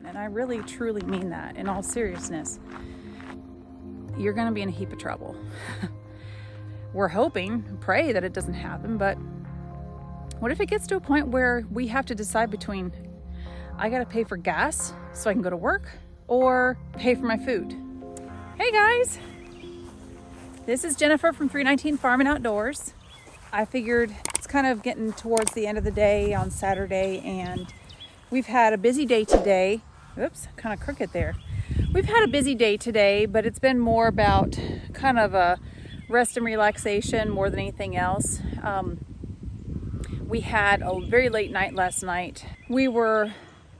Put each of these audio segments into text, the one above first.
and I really truly mean that in all seriousness, you're going to be in a heap of trouble. We're hoping, pray that it doesn't happen, but what if it gets to a point where we have to decide between, I got to pay for gas so I can go to work, or pay for my food? Hey guys, this is Jennifer from 319 Farm and Outdoors. I figured it's kind of getting towards the end of the day on Saturday, and we've had a busy day today. Oops, kind of crooked there. We've had a busy day today, but it's been more about kind of a rest and relaxation more than anything else. We had a very late night last night. We were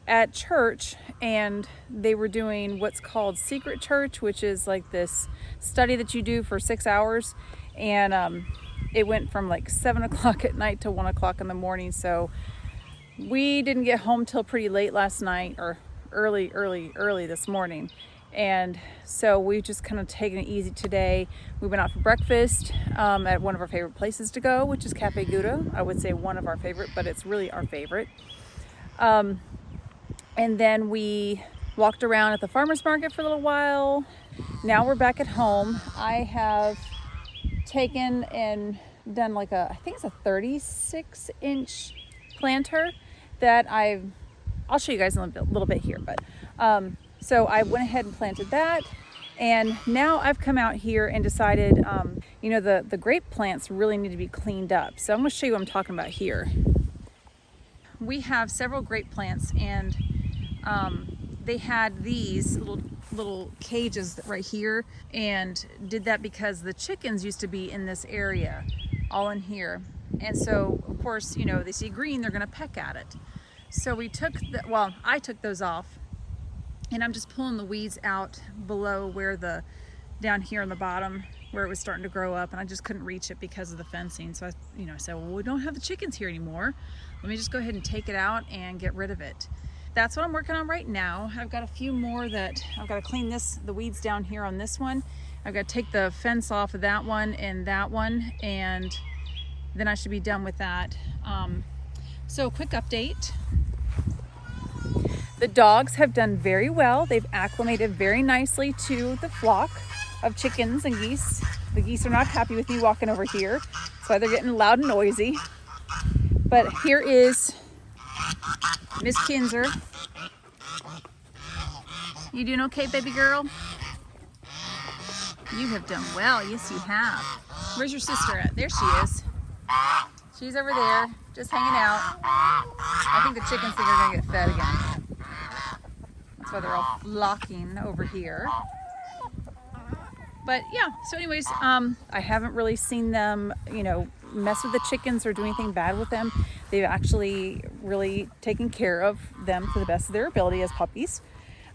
at church and they were doing what's called Secret Church, which is like this study that you do for 6 hours. And it went from like 7 o'clock at night to 1 o'clock in the morning. So we didn't get home till pretty late last night, or early this morning. And so we just kind of taken it easy today. We went out for breakfast at one of our favorite places to go, which is Cafe Gouda. I would say one of our favorite, but it's really our favorite. And then we walked around at the farmer's market for a little while. Now we're back at home. I have taken and done like I think it's a 36-inch planter that I'll show you guys in a little bit here, but so I went ahead and planted that, and now I've come out here and decided, the grape plants really need to be cleaned up. So I'm going to show you what I'm talking about here. We have several grape plants, and they had these little cages right here, and did that because the chickens used to be in this area, all in here. And so, of course, they see green, they're going to peck at it. So I took those off, and I'm just pulling the weeds out below down here on the bottom where it was starting to grow up, and I just couldn't reach it because of the fencing. So I said, well, we don't have the chickens here anymore. Let me just go ahead and take it out and get rid of it. That's what I'm working on right now. I've got a few more that I've got to clean the weeds down here on this one. I've got to take the fence off of that one, and then I should be done with that. So quick update. The dogs have done very well. They've acclimated very nicely to the flock of chickens and geese. The geese are not happy with me walking over here. That's why they're getting loud and noisy. But here is Miss Kinzer. You doing okay, baby girl? You have done well. Yes, you have. Where's your sister at? There she is. She's over there, just hanging out. I think the chickens think they're gonna get fed again. That's why they're all flocking over here. But yeah, so anyways, I haven't really seen them, mess with the chickens or do anything bad with them. They've actually really taken care of them to the best of their ability as puppies.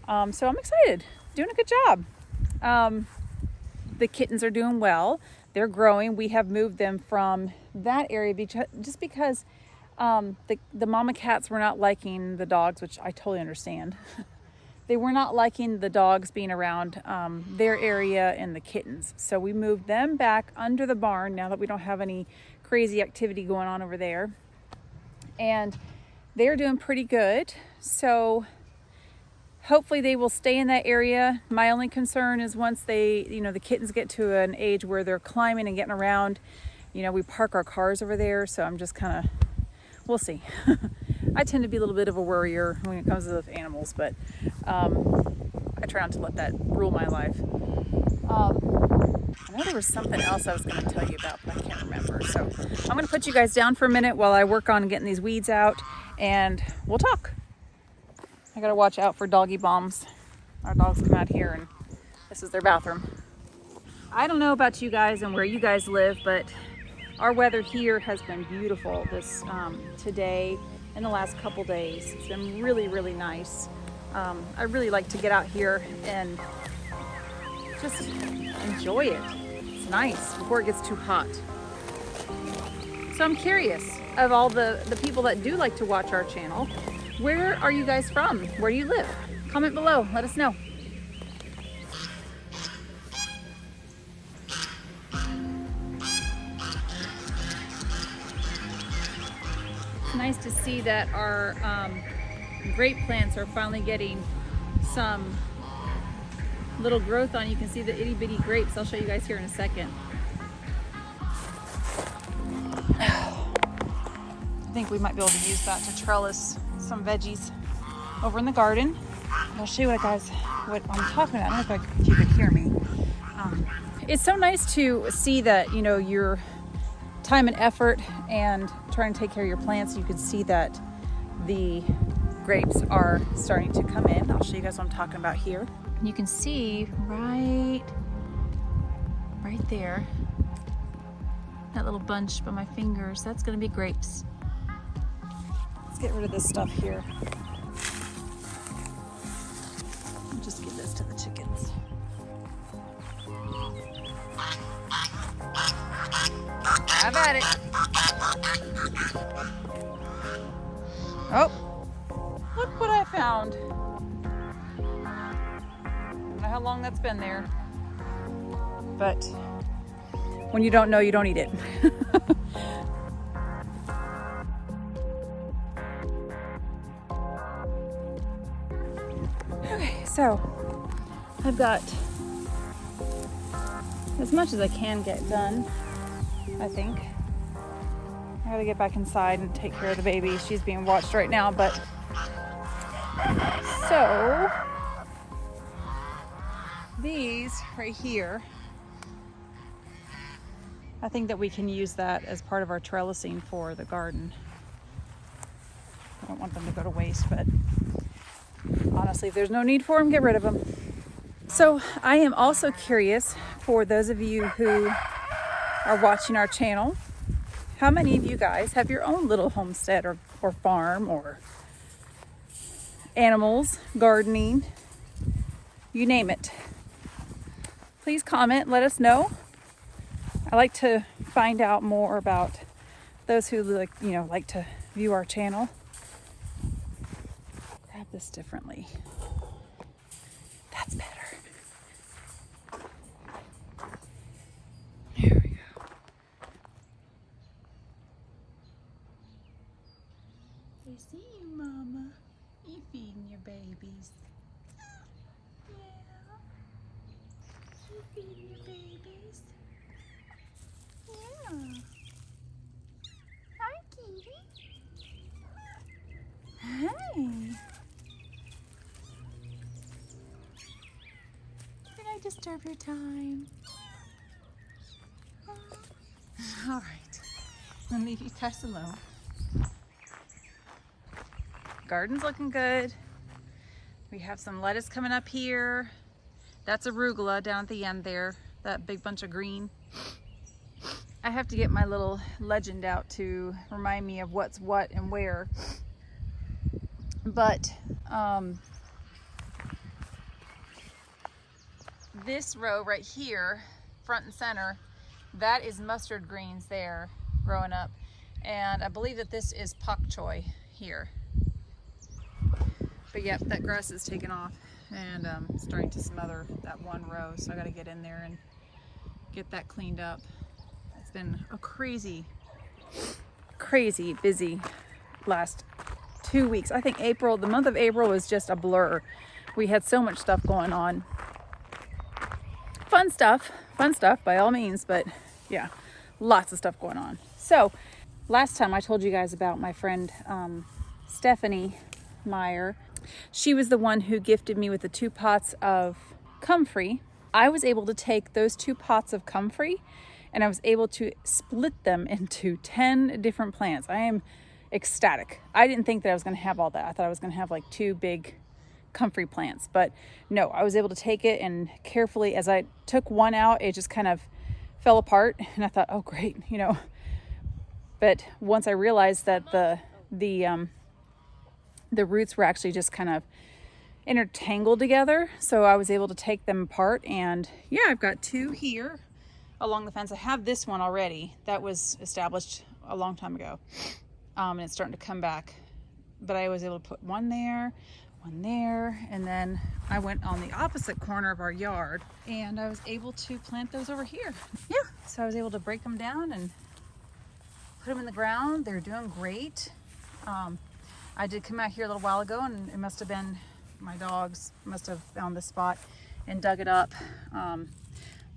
So I'm excited, doing a good job. The kittens are doing well. They're growing. We have moved them from that area just because the mama cats were not liking the dogs, which I totally understand. They were not liking the dogs being around their area and the kittens. So we moved them back under the barn now that we don't have any crazy activity going on over there. And they're doing pretty good. So hopefully they will stay in that area. My only concern is once the kittens get to an age where they're climbing and getting around, we park our cars over there. So I'm just kind of, we'll see. I tend to be a little bit of a worrier when it comes to the animals, but I try not to let that rule my life. I know there was something else I was going to tell you about, but I can't remember. So I'm going to put you guys down for a minute while I work on getting these weeds out, and we'll talk. I got to watch out for doggy bombs. Our dogs come out here, and this is their bathroom. I don't know about you guys and where you guys live, but our weather here has been beautiful today and the last couple days. It's been really, really nice. I really like to get out here and just enjoy it. It's nice before it gets too hot. So I'm curious, of all the people that do like to watch our channel, where are you guys from? Where do you live? Comment below, let us know. It's nice to see that our grape plants are finally getting some little growth on. You can see the itty bitty grapes. I'll show you guys here in a second. I think we might be able to use that to trellis some veggies over in the garden. I'll show you what I'm talking about. I don't know if you could hear me. It's so nice to see that, you know, your time and effort and trying to take care of your plants. You can see that the grapes are starting to come in. I'll show you guys what I'm talking about here. You can see right there, that little bunch by my fingers, that's gonna be grapes. Let's get rid of this stuff here. I'll just give this to the chickens. Have at it. Oh, look what I found. I don't know how long that's been there, but when you don't know, you don't eat it. Okay, so I've got as much as I can get done, I think. I gotta get back inside and take care of the baby. She's being watched right now, but so these right here, I think that we can use that as part of our trellising for the garden. I don't want them to go to waste, but honestly, if there's no need for them, get rid of them. So I am also curious, for those of you who are watching our channel, how many of you guys have your own little homestead or farm or animals, gardening, you name it. Please comment, let us know. I like to find out more about those who like to view our channel. Grab this differently. That's better. There we go. I see you, Mama. You feeding your babies. Yeah. You feeding your babies. Yeah. Hi, Kitty. Hi. Did I disturb your time? All right. I'm gonna leave you guys alone. Garden's looking good. We have some lettuce coming up here. That's arugula down at the end there. That big bunch of green. I have to get my little legend out to remind me of what's what and where. But this row right here, front and center, that is mustard greens there growing up. And I believe that this is pak choi here. But yep, that grass is taken off and starting to smother that one row. So I gotta get in there and get that cleaned up. It's been a crazy busy last 2 weeks. I think the month of April was just a blur. We had so much stuff going on. Fun stuff by all means, but yeah, lots of stuff going on. So last time I told you guys about my friend Stephanie Meyer. She was the one who gifted me with the 2 pots of comfrey. I was able to take those 2 pots of comfrey and I was able to split them into 10 different plants. I am ecstatic. I didn't think that I was going to have all that. I thought I was going to have like 2 big comfrey plants, but no, I was able to take it and carefully, as I took one out, it just kind of fell apart and I thought, oh great, you know. But once I realized that the roots were actually just kind of intertangled together, so I was able to take them apart. And yeah, I've got 2 here along the fence. I have this one already that was established a long time ago, and it's starting to come back, but I was able to put one there, and then I went on the opposite corner of our yard and I was able to plant those over here. Yeah, so I was able to break them down and put them in the ground. They're doing great. I did come out here a little while ago, and it must have been my dogs must have found this spot and dug it up.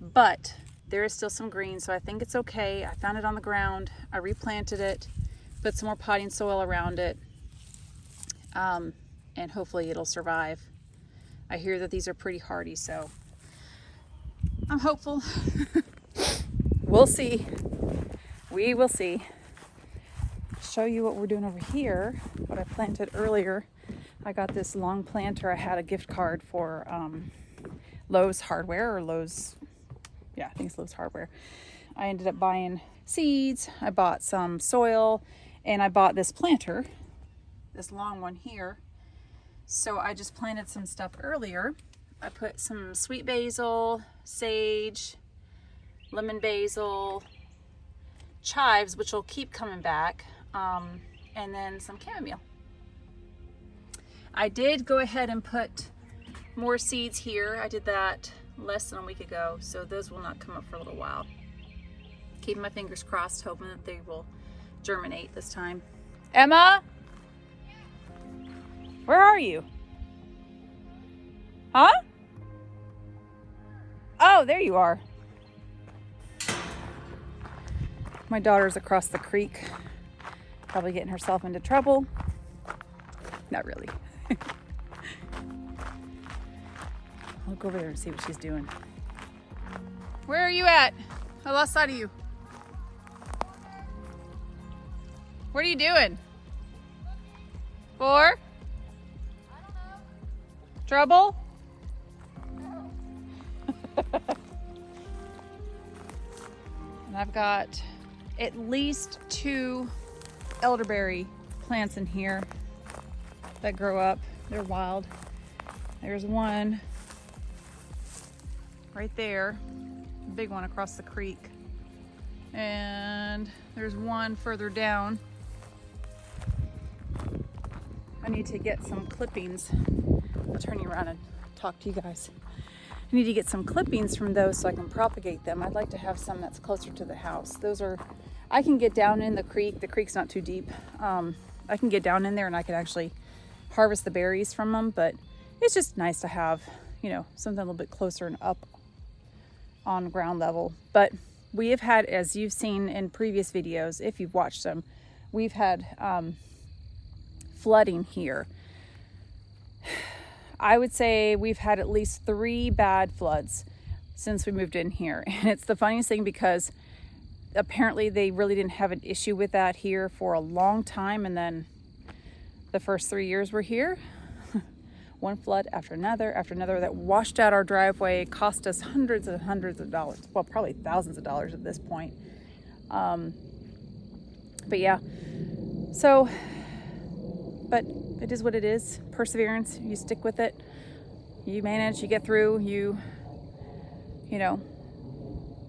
But there is still some green, so I think it's okay. I found it on the ground. I replanted it, put some more potting soil around it, and hopefully it'll survive. I hear that these are pretty hardy, so I'm hopeful. We'll see. We will see. Show you what we're doing over here, what I planted earlier. I got this long planter. I had a gift card for Lowe's Hardware, or Lowe's, yeah, I think it's Lowe's Hardware. I ended up buying seeds, I bought some soil, and I bought this planter, this long one here. So I just planted some stuff earlier. I put some sweet basil, sage, lemon basil, chives, which will keep coming back, and then some chamomile. I did go ahead and put more seeds here. I did that less than a week ago, so those will not come up for a little while. Keeping my fingers crossed, hoping that they will germinate this time. Emma? Where are you? Huh? Oh, there you are. My daughter's across the creek, probably getting herself into trouble. Not really. I'll go over there and see what she's doing. Where are you at? I lost sight of you. What are you doing? For? I don't know. Trouble? No. And I've got at least 2 elderberry plants in here that grow up. They're wild. There's one right there, a big one across the creek. And there's one further down. I need to get some clippings. I'll turn you around and talk to you guys. I need to get some clippings from those so I can propagate them. I'd like to have some that's closer to the house. Those are, I can get down in the creek. The creek's not too deep. I can get down in there and I can actually harvest the berries from them, but it's just nice to have, you know, something a little bit closer and up on ground level. But we have had, as you've seen in previous videos, if you've watched them, we've had flooding here. I would say we've had at least 3 bad floods since we moved in here. And it's the funniest thing because apparently they really didn't have an issue with that here for a long time. And then the first 3 years we're here, one flood after another that washed out our driveway, cost us hundreds and hundreds of dollars. Well, probably thousands of dollars at this point. But yeah, so, but it is what it is. Perseverance, you stick with it, you manage, you get through, you know,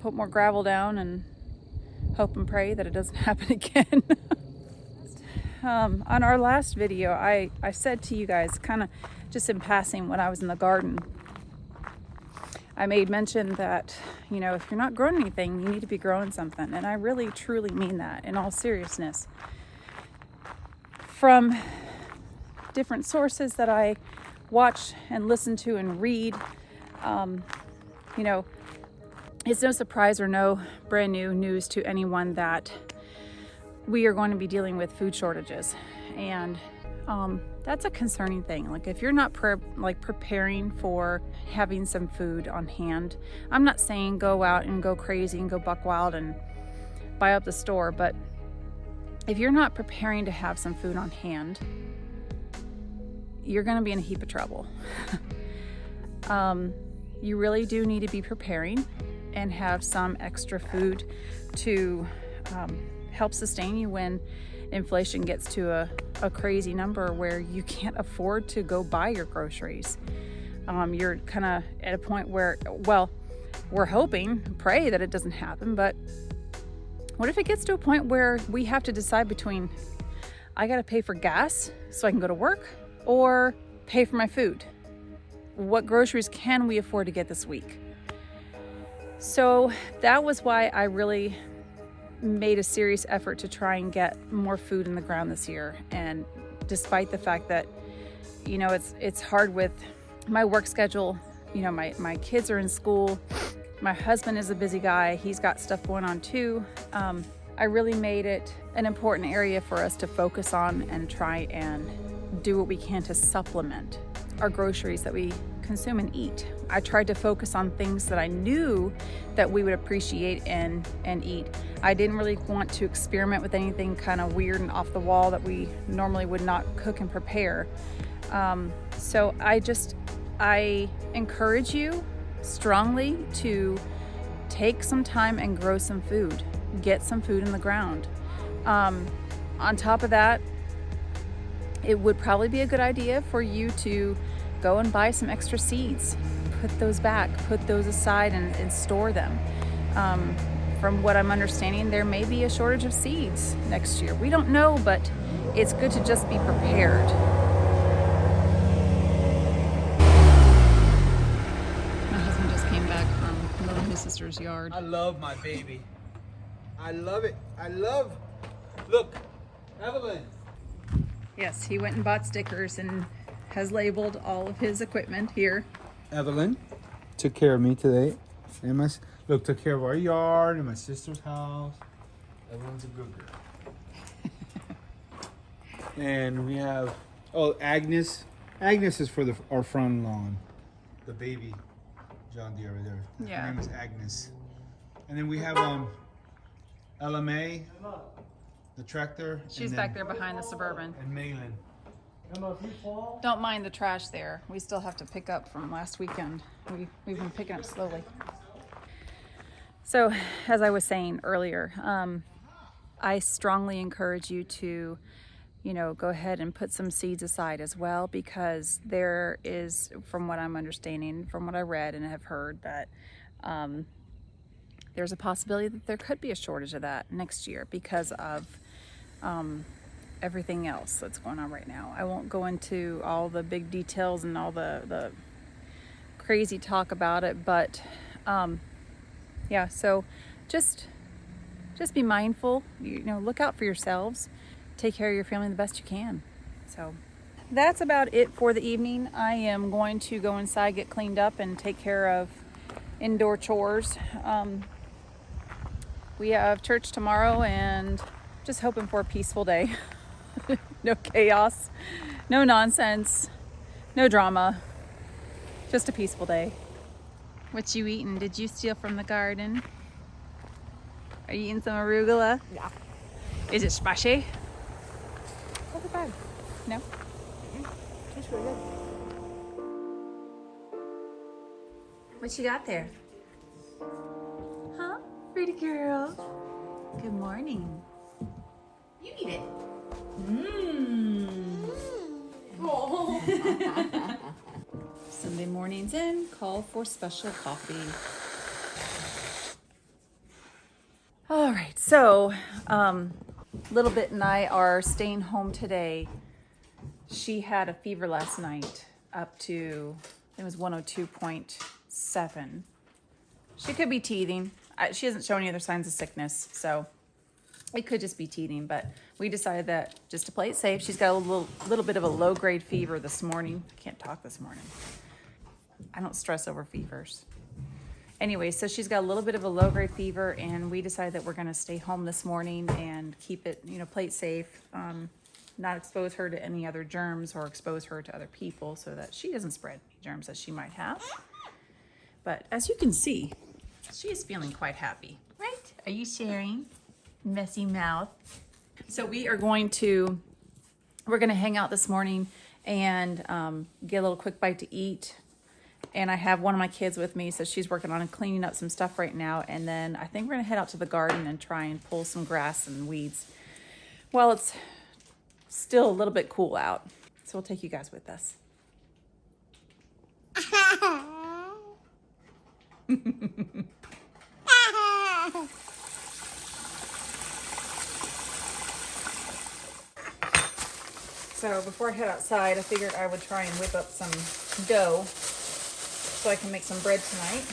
put more gravel down and hope and pray that it doesn't happen again. On our last video, I said to you guys, kind of just in passing when I was in the garden, I made mention that, you know, if you're not growing anything, you need to be growing something. And I really, truly mean that in all seriousness. From different sources that I watch and listen to and read, you know, it's no surprise or no brand new news to anyone that we are going to be dealing with food shortages. And that's a concerning thing. Like if you're not preparing for having some food on hand, I'm not saying go out and go crazy and go buck wild and buy up the store, but if you're not preparing to have some food on hand, you're going to be in a heap of trouble. You really do need to be preparing and have some extra food to help sustain you when inflation gets to a crazy number where you can't afford to go buy your groceries. You're kind of at a point where, well, we're hoping, pray that it doesn't happen, but what if it gets to a point where we have to decide between, I got to pay for gas so I can go to work, or pay for my food? What groceries can we afford to get this week? So that was why I really made a serious effort to try and get more food in the ground this year. And despite the fact that, you know, it's hard with my work schedule. You know, my kids are in school. My husband is a busy guy. He's got stuff going on too. I really made it an important area for us to focus on and try and do what we can to supplement our groceries that we consume and eat. I tried to focus on things that I knew that we would appreciate and eat. I didn't really want to experiment with anything kind of weird and off the wall that we normally would not cook and prepare. So I encourage you strongly to take some time and grow some food. Get some food in the ground. On top of that, it would probably be a good idea for you to go and buy some extra seeds. Put those back, put those aside and store them. From what I'm understanding, there may be a shortage of seeds next year. We don't know, but it's good to just be prepared. My husband just came back from mowing his sister's yard. I love my baby. I love it. Look, Evelyn. Yes, he went and bought stickers and has labeled all of his equipment here. Evelyn took care of me today. And took care of our yard and my sister's house. Evelyn's a good girl. And we have, Agnes. Agnes is for our front lawn. The baby John Deere over there. Yeah. Her name is Agnes. And then we have LMA, the tractor. She's back there behind the Suburban. And Malin. Don't mind the trash there. We still have to pick up from last weekend. We've been picking up slowly. So, as I was saying earlier, I strongly encourage you to, you know, go ahead and put some seeds aside as well, because there is, from what I'm understanding, from what I read and have heard, that there's a possibility that there could be a shortage of that next year because of everything else that's going on right now. I won't go into all the big details and all the crazy talk about it, but yeah, so just be mindful, you know, look out for yourselves, take care of your family the best you can. So that's about it for the evening. I am going to go inside, get cleaned up, and take care of indoor chores. We have church tomorrow and just hoping for a peaceful day. No chaos, no nonsense, no drama, just a peaceful day. What you eating? Did you steal from the garden? Are you eating some arugula? Yeah. Is it spicy? Not bad. No? Tastes really good. What you got there? Huh? Pretty girl. Good morning. You eat it. Mmm. Oh. Sunday mornings in, call for special coffee. All right, so Little Bit and I are staying home today. She had a fever last night up to, it was 102.7. She could be teething. She hasn't shown any other signs of sickness, so it could just be teething, but we decided that just to play it safe, she's got a little bit of a low-grade fever this morning. I can't talk this morning. I don't stress over fevers. Anyway, so she's got a little bit of a low-grade fever, and we decided that we're going to stay home this morning and keep it, you know, play it safe, not expose her to any other germs or expose her to other people so that she doesn't spread any germs that she might have. But as you can see, she is feeling quite happy, right? Are you sharing? Messy mouth. So we're going to hang out this morning and get a little quick bite to eat. And I have one of my kids with me, so she's working on cleaning up some stuff right now. And then I think we're gonna head out to the garden and try and pull some grass and weeds while it's still a little bit cool out. So we'll take you guys with us. So before I head outside, I figured I would try and whip up some dough so I can make some bread tonight.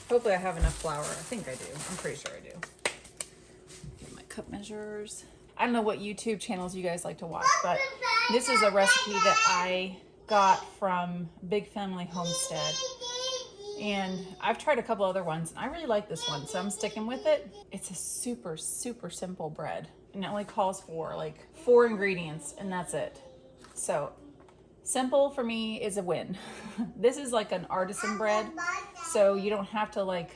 Hopefully I have enough flour. I think I do. I'm pretty sure I do. Get my cup measures. I don't know what YouTube channels you guys like to watch, but this is a recipe that I got from Big Family Homestead. And I've tried a couple other ones, and I really like this one, so I'm sticking with it. It's a super, super simple bread, and it only calls for like 4 ingredients, and that's it. So simple for me is a win. This is like an artisan bread, so you don't have to like,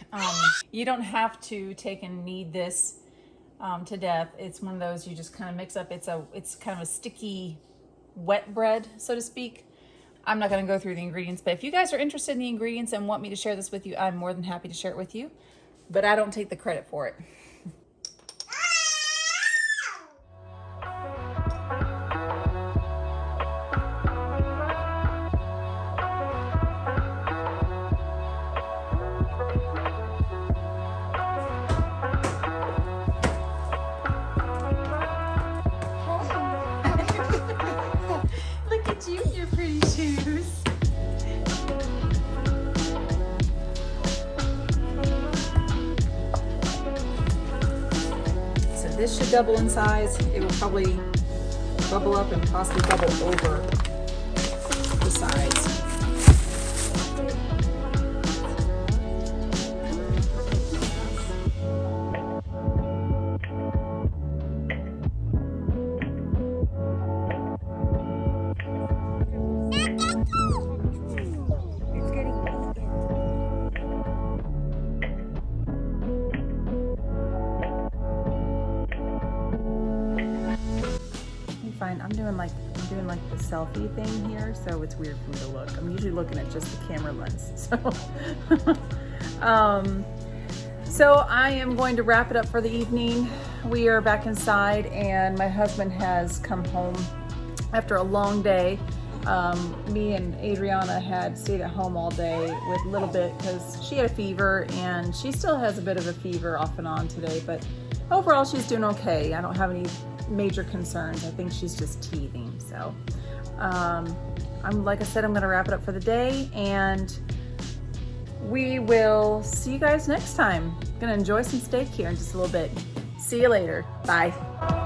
you don't have to take and knead this to death. It's one of those you just kind of mix up. It's kind of a sticky, wet bread, so to speak. I'm not going to go through the ingredients, but if you guys are interested in the ingredients and want me to share this with you, I'm more than happy to share it with you, but I don't take the credit for it. Look at you in your pretty shoes. So this should double in size. It will probably bubble up and possibly bubble over the sides. It's getting Fine. I'm doing like the selfie thing here, so it's weird for me to look. I'm usually looking at just the camera lens. So I am going to wrap it up for the evening. We are back inside, and my husband has come home after a long day. Me and Adriana had stayed at home all day with a little bit because she had a fever, and she still has a bit of a fever off and on today, but overall she's doing okay. I don't have any major concerns. I think she's just teething. So like I said, I'm going to wrap it up for the day, and we will see you guys next time. Gonna enjoy some steak here in just a little bit. See you later. Bye.